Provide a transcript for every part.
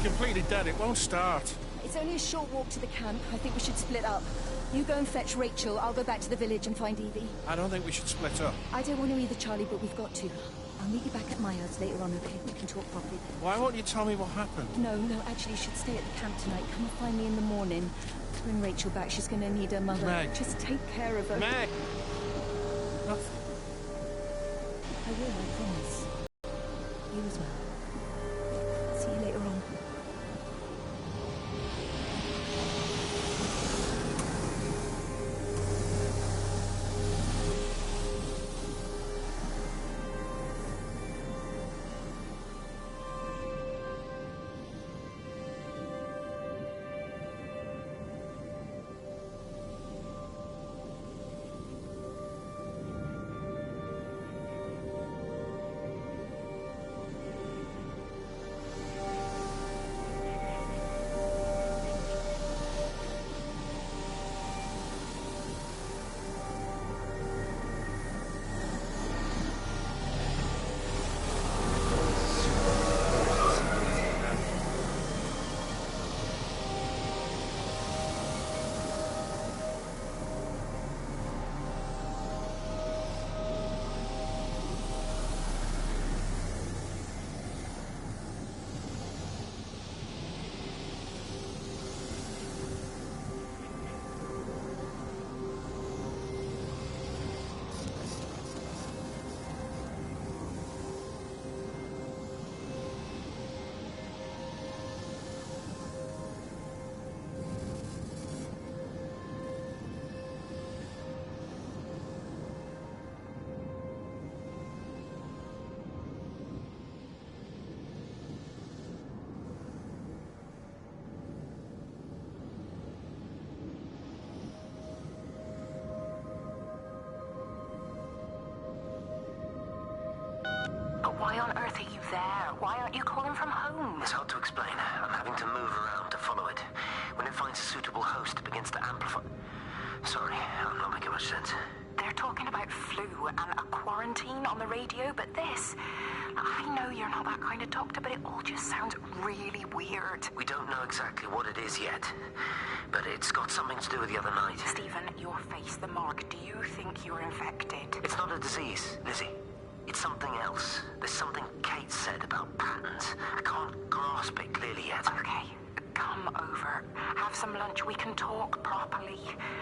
completely dead. It won't start. It's only a short walk to the camp. I think we should split up. You go and fetch Rachel. I'll go back to the village and find Evie. I don't think we should split up. I don't want to either, Charlie, but we've got to. I'll meet you back at my house later on, okay? We can talk properly then. Why won't you tell me what happened? No, actually, you should stay at the camp tonight. Come and find me in the morning. Bring Rachel back. She's going to need her mother. Meg. Just take care of her. Meg! Nothing. I will, I promise. You as well. See you later on. Why on earth are you there? Why aren't you calling from home? It's hard to explain. I'm having to move around to follow it. When it finds a suitable host, it begins to amplify... Sorry, I'm not making much sense. They're talking about flu and a quarantine on the radio, but this... I know you're not that kind of doctor, but it all just sounds really weird. We don't know exactly what it is yet, but it's got something to do with the other night. Stephen, your face, the mark, do you think you're infected? It's not a disease, Lizzie. It's something else. There's something Kate said about patterns. I can't grasp it clearly yet. Okay, come over. Have some lunch. We can talk properly.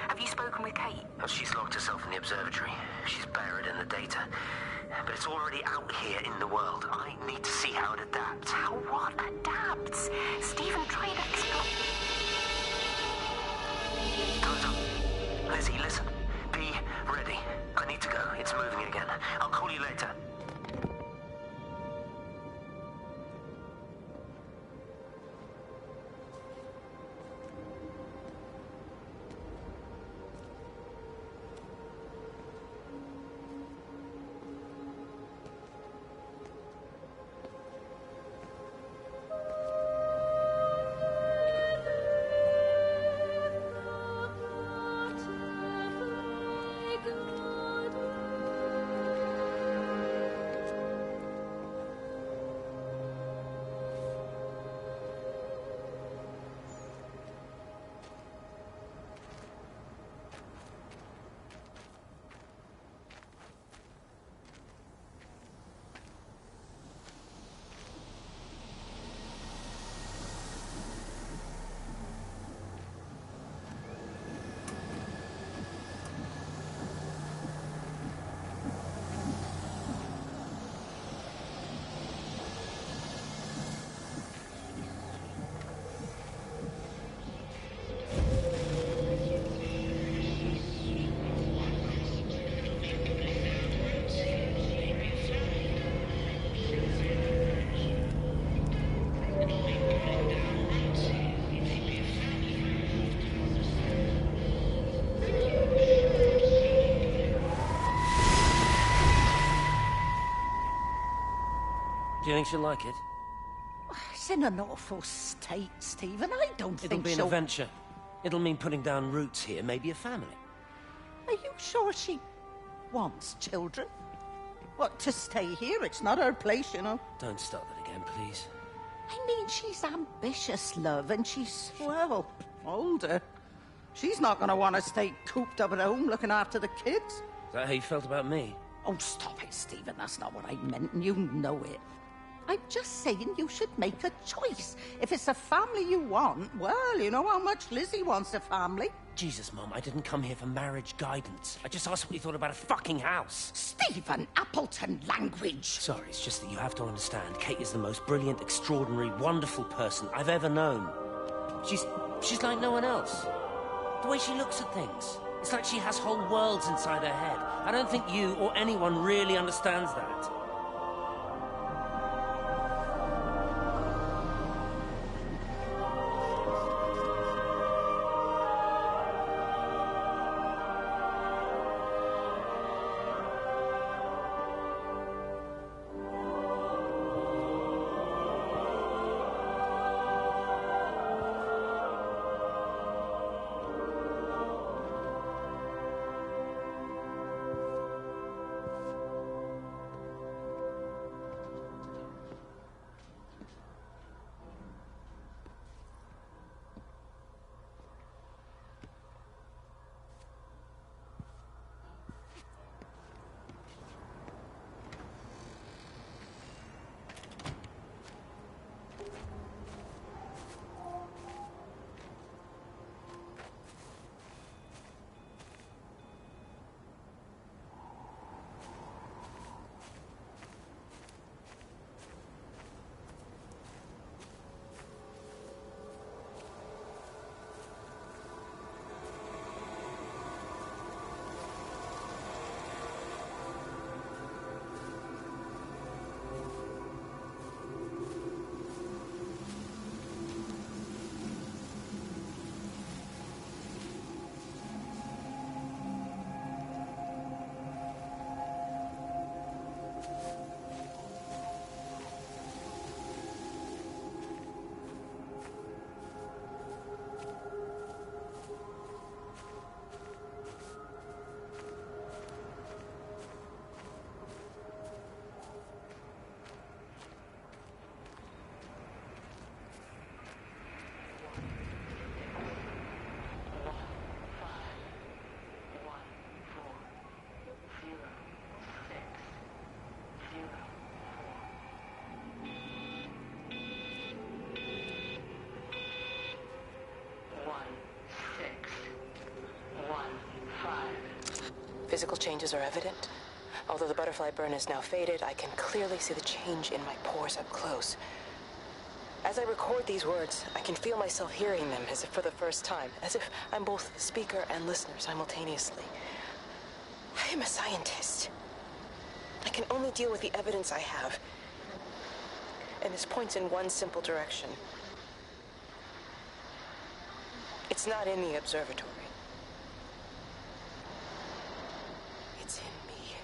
Have you spoken with Kate? Well, she's locked herself in the observatory. She's buried in the data. But it's already out here in the world. I need to see how it adapts. How what adapts? Stephen, try to explain. Time's up. Lizzie, listen. Be ready. I need to go. It's moving again. I'll call you later. Do you think she'll like it? It's in an awful state, Stephen. I don't It'll think be an she'll... adventure. It'll mean putting down roots here, maybe a family. Are you sure she wants children? What, to stay here? It's not her place, you know. Don't start that again, please. I mean, she's ambitious, love, and she's, well, older. She's not going to want to stay cooped up at home looking after the kids. Is that how you felt about me? Oh, stop it, Stephen. That's not what I meant, and you know it. I'm just saying you should make a choice. If it's a family you want, well, you know how much Lizzie wants a family. Jesus, Mum, I didn't come here for marriage guidance. I just asked what you thought about a fucking house. Stephen Appleton language. Sorry, it's just that you have to understand. Kate is the most brilliant, extraordinary, wonderful person I've ever known. She's like no one else. The way she looks at things. It's like she has whole worlds inside her head. I don't think you or anyone really understands that. Physical changes are evident. Although the butterfly burn is now faded, I can clearly see the change in my pores up close. As I record these words, I can feel myself hearing them as if for the first time, as if I'm both speaker and listener simultaneously. I am a scientist. I can only deal with the evidence I have. And this points in one simple direction. It's not in the observatory. It's in me.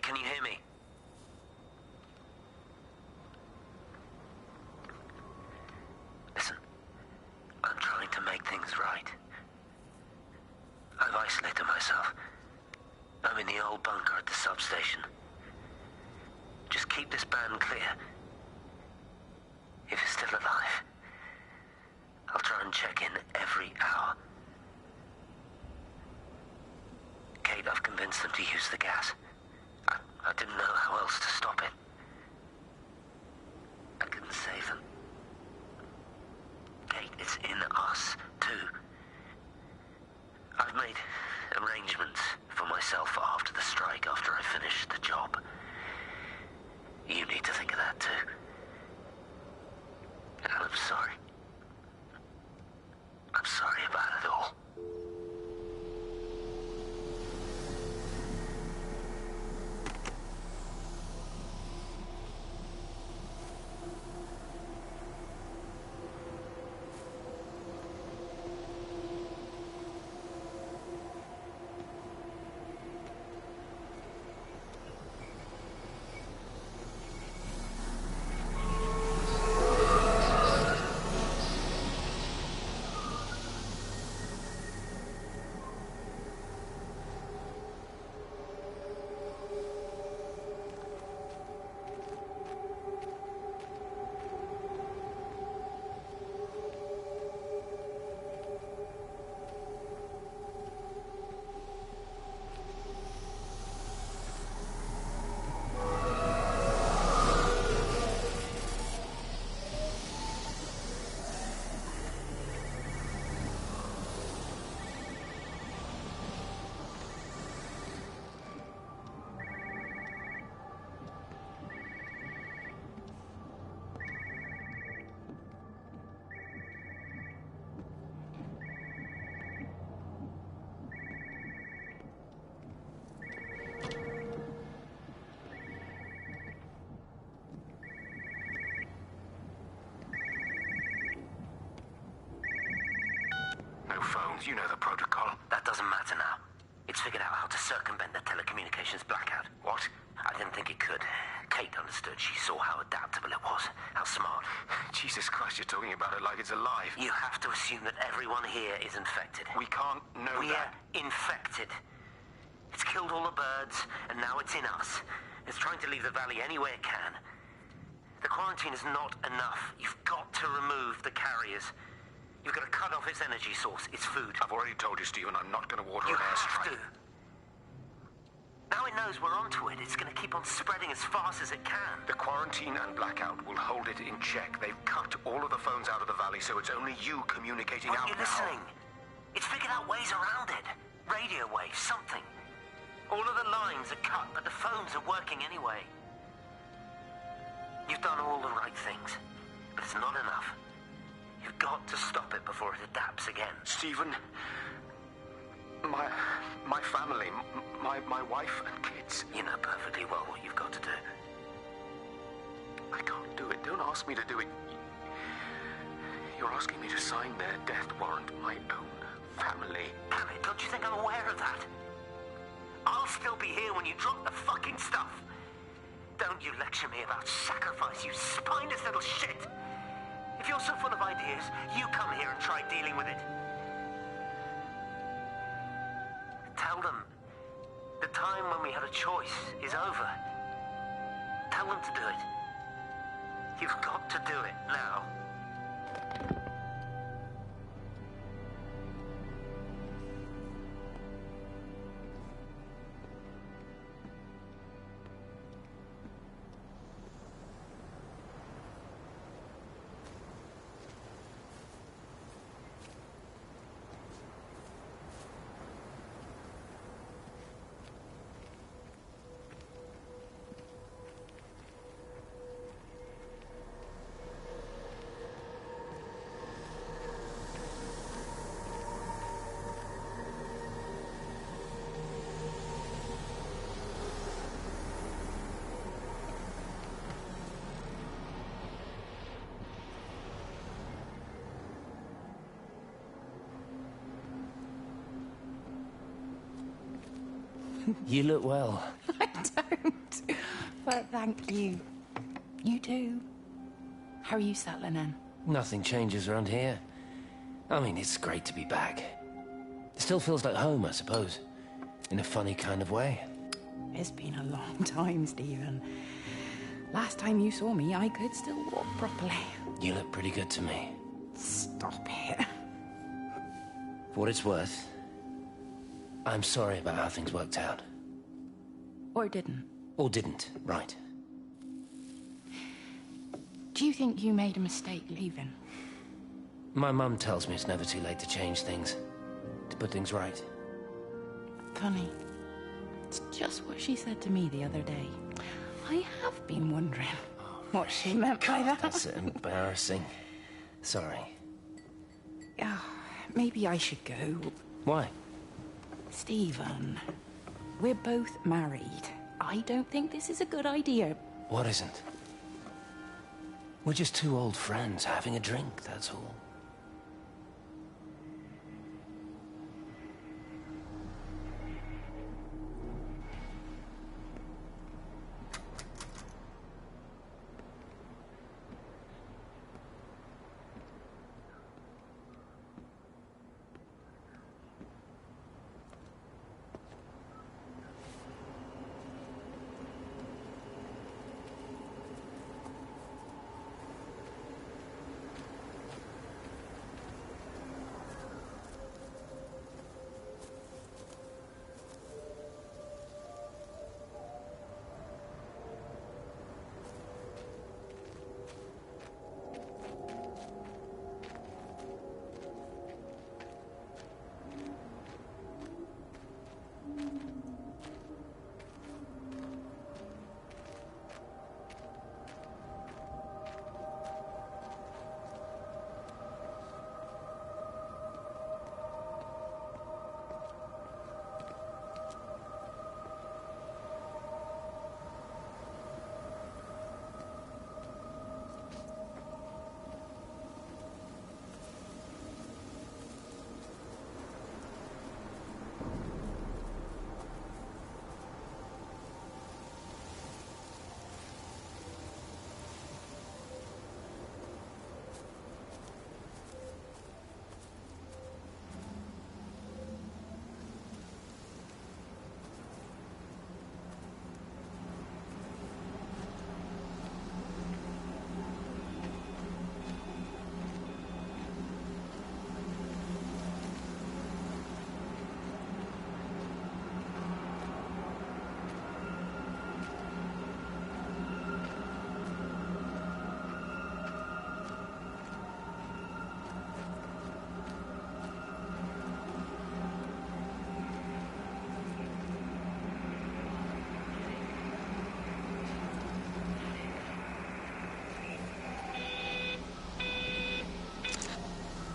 Can you hear me? Listen, I'm trying to make things right. I've isolated myself. I'm in the old bunker at the substation. Just keep this band clear. If it's still alive, I'll try and check in every hour. Kate, I've convinced them to use the gas. I didn't know how else to stop it. I couldn't save them. Kate. It's in us, too. I've made arrangements for myself after the strike, after I finish the job. You need to think of that, too. And I'm sorry. I'm sorry about it all. You know the protocol. That doesn't matter now. It's figured out how to circumvent the telecommunications blackout. What? I didn't think it could. Kate understood. She saw how adaptable it was. How smart. Jesus Christ, you're talking about it like it's alive. You have to assume that everyone here is infected. We can't know that. We're infected. It's killed all the birds, and now it's in us. It's trying to leave the valley any way it can. The quarantine is not enough. You've got to remove the carriers. You've got to cut off its energy source, its food. I've already told you, Stephen, I'm not going to water an airstrike. You have to. Now it knows we're onto it. It's going to keep on spreading as fast as it can. The quarantine and blackout will hold it in check. They've cut all of the phones out of the valley, so it's only you communicating out now. Are you listening? It's figured out ways around it. Radio waves, something. All of the lines are cut, but the phones are working anyway. You've done all the right things, but it's not enough. You've got to stop it before it adapts again. Stephen, my family, my wife and kids. You know perfectly well what you've got to do. I can't do it. Don't ask me to do it. You're asking me to sign their death warrant, my own family. Damn it, don't you think I'm aware of that? I'll still be here when you drop the fucking stuff. Don't you lecture me about sacrifice, you spineless little shit. If you're so full of ideas, you come here and try dealing with it. Tell them the time when we had a choice is over. Tell them to do it. You've got to do it now. You look well. I don't. But thank you. You too. How are you settling in? Nothing changes around here. I mean, it's great to be back. It still feels like home, I suppose. In a funny kind of way. It's been a long time, Stephen. Last time you saw me, I could still walk properly. You look pretty good to me. Stop it. For what it's worth, I'm sorry about how things worked out. Or didn't. Or didn't, right. Do you think you made a mistake leaving? My mum tells me it's never too late to change things. To put things right. Funny. It's just what she said to me the other day. I have been wondering what she meant by that. That's embarrassing. Sorry. Yeah, maybe I should go. Why? Stephen, we're both married. I don't think this is a good idea. What isn't? We're just two old friends having a drink, that's all.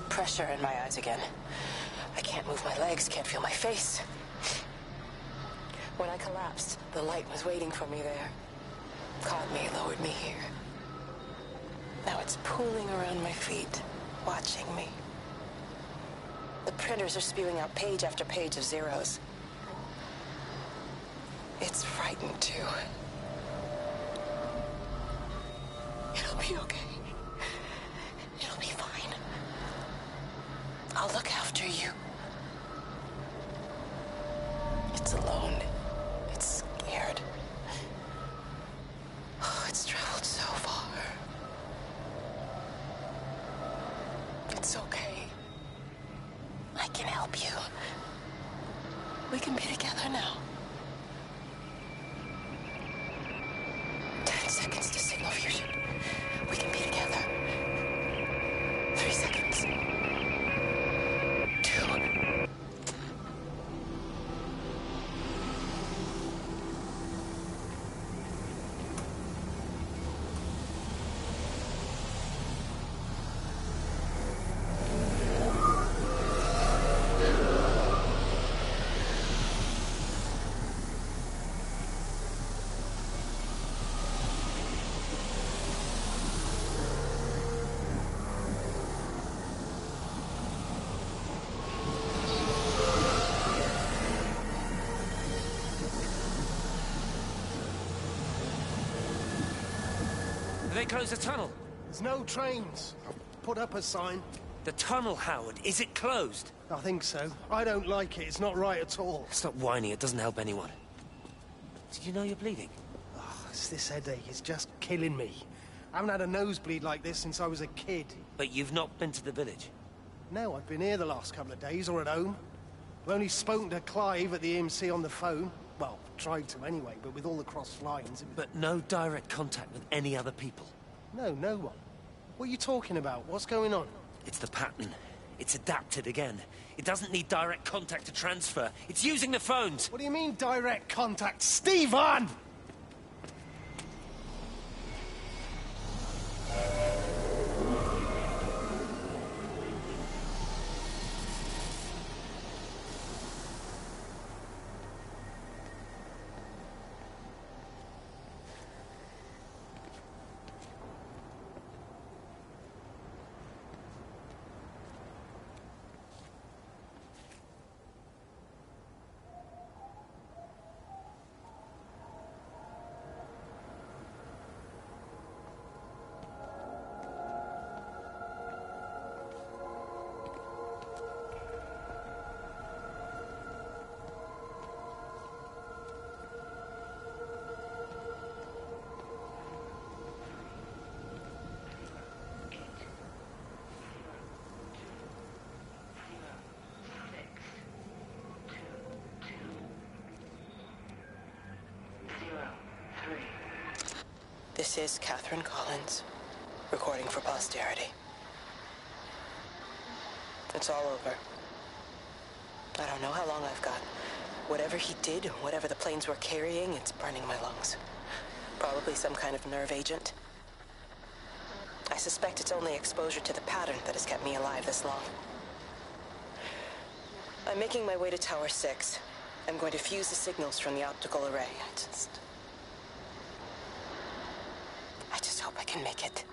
Pressure in my eyes again. I can't move my legs, can't feel my face. When I collapsed, the light was waiting for me there. Caught me, lowered me here. Now it's pooling around my feet, watching me. The printers are spewing out page after page of zeros. It's frightened too. It'll be okay. It'll be fine. I'll look after you. It's alone. It's scared. Oh, it's traveled so far. It's okay. I can help you. We can be together now. 10 seconds to signal fusion. We can be together. 3 seconds. 2. They closed the tunnel. There's no trains. I've put up a sign. The tunnel, Howard. Is it closed? I think so. I don't like it. It's not right at all. Stop whining. It doesn't help anyone. Did you know you're bleeding? Oh, it's this headache. It's just killing me. I haven't had a nosebleed like this since I was a kid. But you've not been to the village? No, I've been here the last couple of days, or at home. I've only spoken to Clive at the EMC on the phone. Well, tried to anyway, but with all the cross lines... But no direct contact with any other people? No one. What are you talking about? What's going on? It's the pattern. It's adapted again. It doesn't need direct contact to transfer. It's using the phones. What do you mean, direct contact? Stephen! This is Catherine Collins, recording for posterity. It's all over. I don't know how long I've got. Whatever he did, whatever the planes were carrying, it's burning my lungs. Probably some kind of nerve agent. I suspect it's only exposure to the pattern that has kept me alive this long. I'm making my way to Tower 6. I'm going to fuse the signals from the optical array. I just hope I can make it.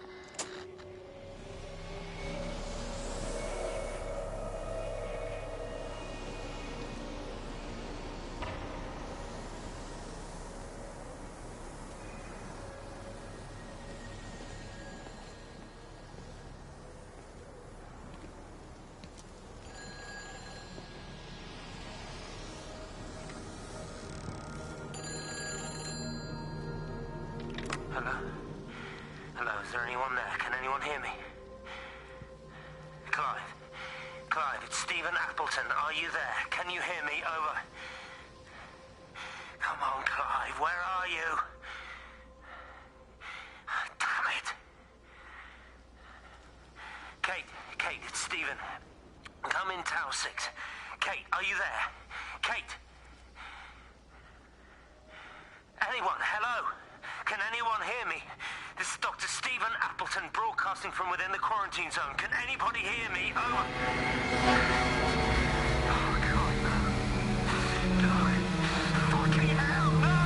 Hello? Hello, is there anyone there? Can anyone hear me? Clive? Clive, it's Stephen Appleton. Are you there? Can you hear me? Over. Come on, Clive, where are you? Damn it! Kate, it's Stephen. Come in Tower 6. Kate, are you there? Kate? Anyone? Hello? Can anyone hear me? This is Dr. Stephen Appleton broadcasting from within the quarantine zone. Can anybody hear me? Over. Oh, God, no. No. Fucking hell, no!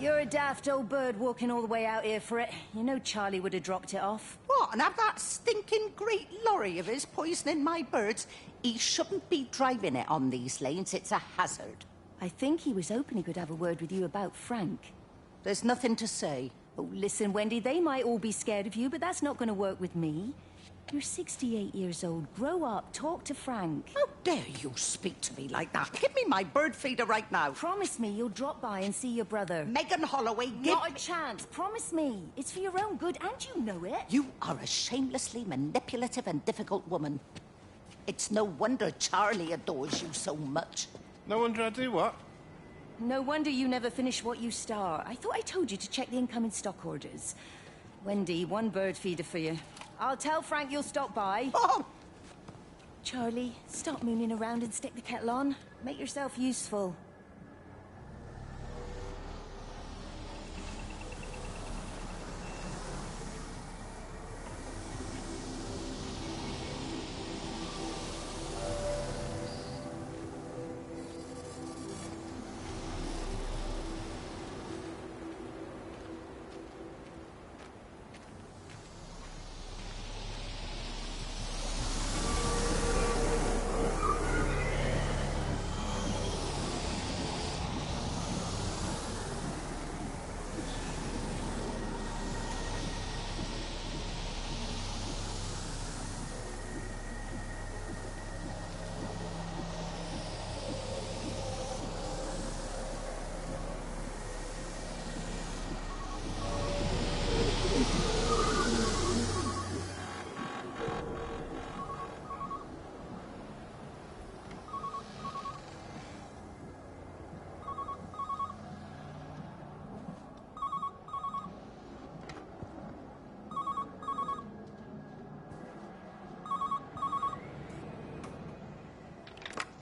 You're a daft old bird walking all the way out here for it. You know Charlie would have dropped it off. What, and have that stinking great lorry of his poisoning my birds? He shouldn't be driving it on these lanes. It's a hazard. I think he was hoping he could have a word with you about Frank. There's nothing to say. Oh, listen, Wendy, they might all be scared of you, but that's not going to work with me. You're 68 years old. Grow up. Talk to Frank. How dare you speak to me like that? Give me my bird feeder right now. Promise me you'll drop by and see your brother. Megan Holloway, Not a chance. Promise me. It's for your own good, and you know it. You are a shamelessly manipulative and difficult woman. It's no wonder Charlie adores you so much. No wonder I do what? No wonder you never finish what you start. I thought I told you to check the incoming stock orders. Wendy, one bird feeder for you. I'll tell Frank you'll stop by. Oh! Charlie, stop mooning around and stick the kettle on. Make yourself useful.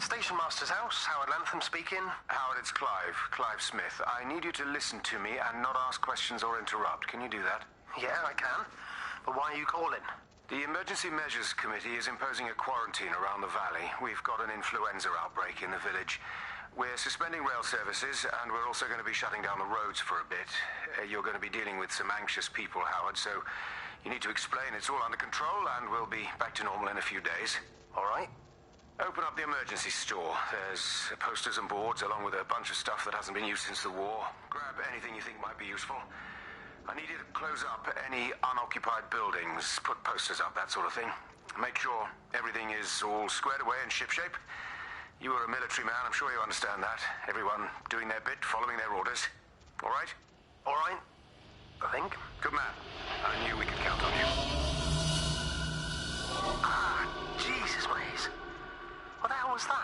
Station Master's house, Howard Lantham speaking. Howard, it's Clive. Clive Smith. I need you to listen to me and not ask questions or interrupt. Can you do that? Yeah, I can. But why are you calling? The Emergency Measures Committee is imposing a quarantine around the valley. We've got an influenza outbreak in the village. We're suspending rail services, and we're also going to be shutting down the roads for a bit. You're going to be dealing with some anxious people, Howard, so you need to explain it's all under control, and we'll be back to normal in a few days. All right. Open up the emergency store. There's posters and boards, along with a bunch of stuff that hasn't been used since the war. Grab anything you think might be useful. I need you to close up any unoccupied buildings, put posters up, that sort of thing. Make sure everything is all squared away and shipshape. You are a military man, I'm sure you understand that. Everyone doing their bit, following their orders. All right? All right. I think. Good man. I knew we could count on you. Ah, Jesus, Waze. What the hell was that?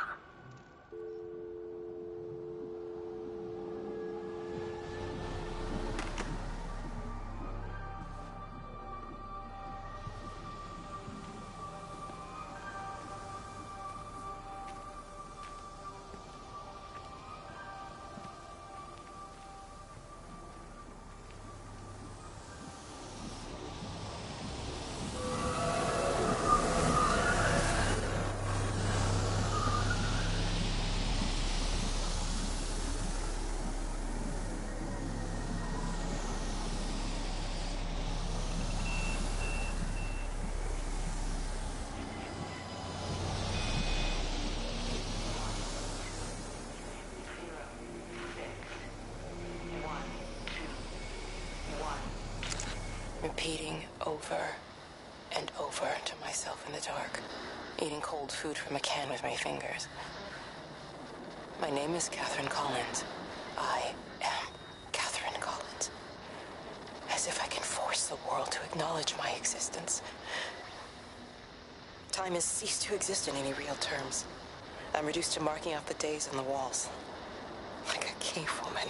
Repeating over and over to myself in the dark, eating cold food from a can with my fingers. My name is Catherine Collins. I am Catherine Collins. As if I can force the world to acknowledge my existence. Time has ceased to exist in any real terms. I'm reduced to marking out the days on the walls. Like a cave woman.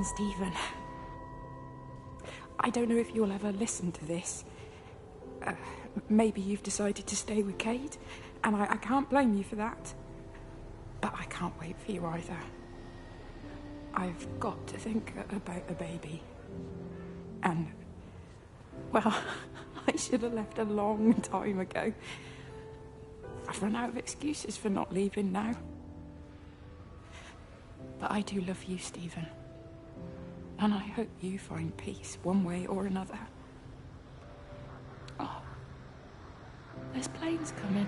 Stephen, I don't know if you'll ever listen to this. Maybe you've decided to stay with Kate, and I can't blame you for that. But I can't wait for you either. I've got to think about a baby. And, well, I should have left a long time ago. I've run out of excuses for not leaving now. But I do love you, Stephen. And I hope you find peace one way or another. Oh, there's planes coming.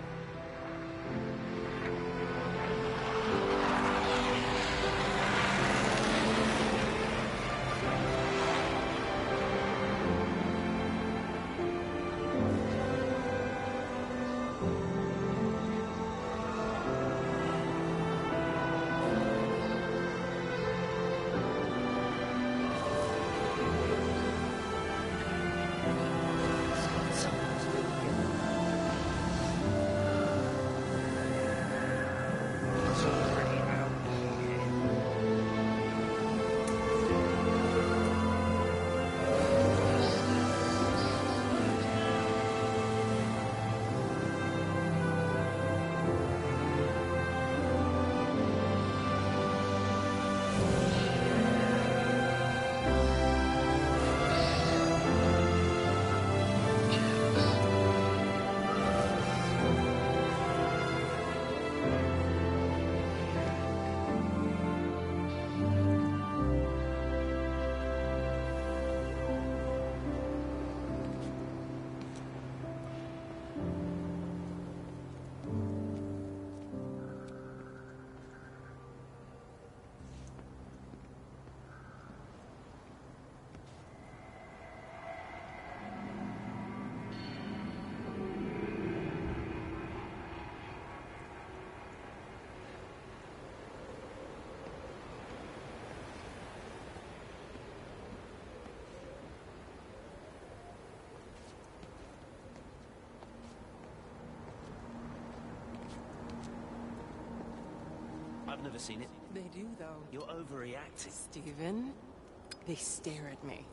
I've never seen it. They do, though. You're overreacting. Stephen, they stare at me.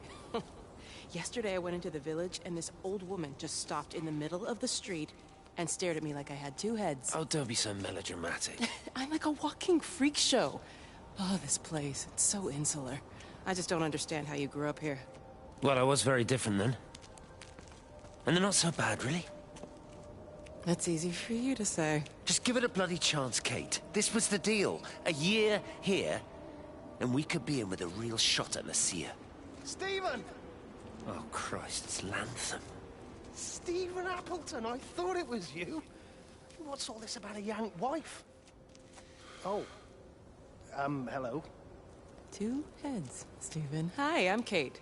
Yesterday I went into the village and this old woman just stopped in the middle of the street and stared at me like I had two heads. Oh, don't be so melodramatic. I'm like a walking freak show. Oh, this place, it's so insular. I just don't understand how you grew up here. Well, I was very different then. And they're not so bad, really. That's easy for you to say. Just give it a bloody chance, Kate. This was the deal. A year here, and we could be in with a real shot at Lucia. Stephen! Oh, Christ, it's Lantham. Stephen Appleton, I thought it was you. What's all this about a young wife? Oh. Hello. Two heads, Stephen. Hi, I'm Kate.